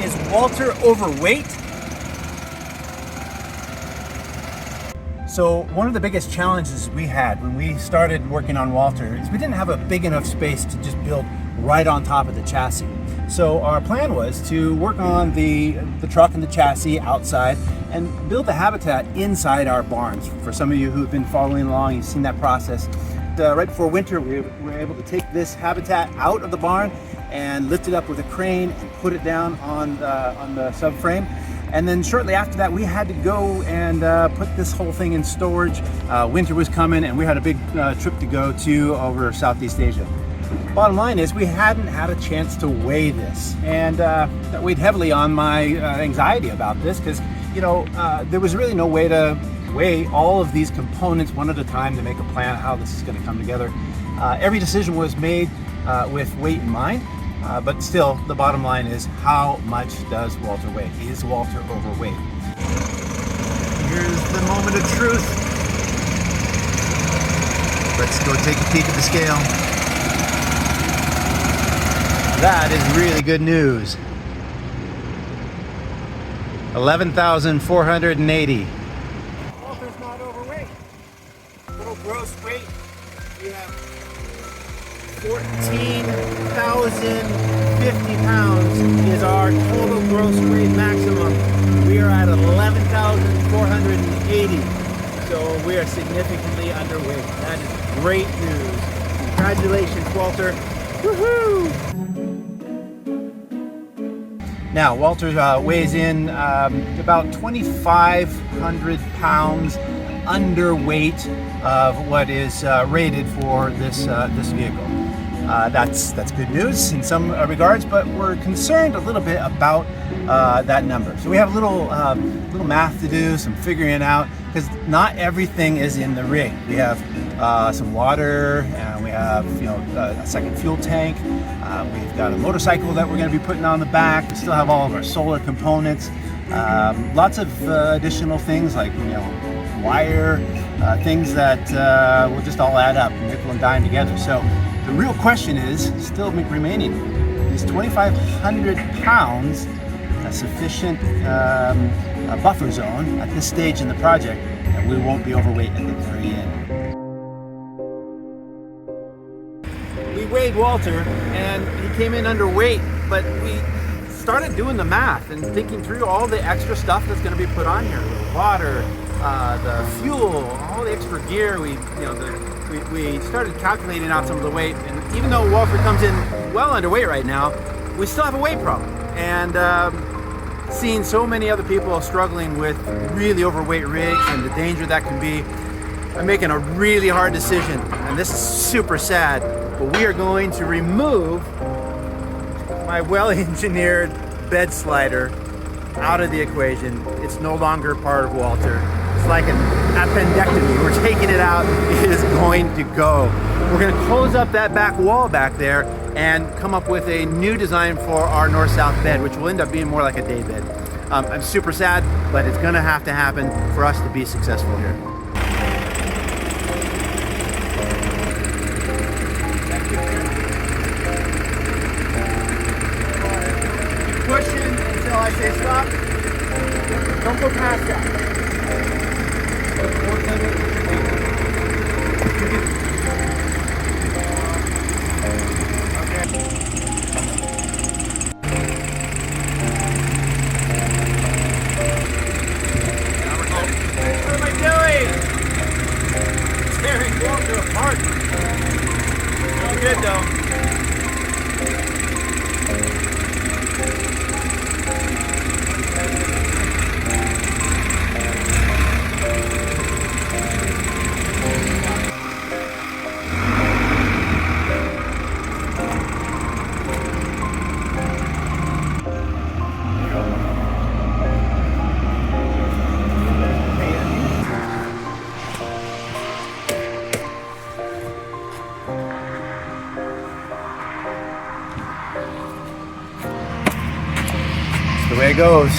Is Walter overweight? So one of the biggest challenges we had when we started working on Walter is we didn't have a big enough space to just build right on top of the chassis. So our plan was to work on the truck and the chassis outside and build the habitat inside our barns. For some of you who've been following along, you've seen that process. Right before winter, we were able to take this habitat out of the barn and lift it up with a crane and put it down on the subframe. And then shortly after that, we had to go and put this whole thing in storage. Winter was coming and we had a big trip to go to over Southeast Asia. Bottom line is we hadn't had a chance to weigh this, and that weighed heavily on my anxiety about this, because there was really no way to weigh all of these components one at a time to make a plan of how this is going to come together. Every decision was made with weight in mind. But still, the bottom line is, how much does Walter weigh? Is Walter overweight? Here's the moment of truth. Let's go take a peek at the scale. That is really good news. 11,480. Walter's not overweight. Total gross weight, we have 14,050 pounds is our total gross weight maximum. We are at 11,480. So we are significantly underweight. That is great news. Congratulations, Walter. Woohoo! Now, Walter weighs in about 2,500 pounds underweight of what is rated for this vehicle. That's good news in some regards, but we're concerned a little bit about that number. So we have a little math to do, some figuring out, because not everything is in the rig. We have some water, and we have a second fuel tank. We've got a motorcycle that we're going to be putting on the back. We still have all of our solar components. Lots of additional things like wire, things that will just all add up, nickel and dime together. So the real question is still remaining: is 2,500 pounds a sufficient buffer zone at this stage in the project that we won't be overweight at the very end? We weighed Walter and he came in underweight, but we started doing the math and thinking through all the extra stuff that's going to be put on here: the water, the fuel, all the extra gear. We started calculating out some of the weight, and even though Walter comes in well underweight right now, we still have a weight problem. And seeing so many other people struggling with really overweight rigs and the danger that can be, I'm making a really hard decision, and this is super sad, but we are going to remove my well-engineered bed slider out of the equation. It's no longer part of Walter. It's like an appendectomy. We're taking it out. It is going to go. We're going to close up that back wall back there and come up with a new design for our north-south bed, which will end up being more like a day bed. I'm super sad, but it's going to have to happen for us to be successful here. Keep pushing until I say stop. Don't go past that. What am I doing? Tearing Walter apart. All good though. The way it goes.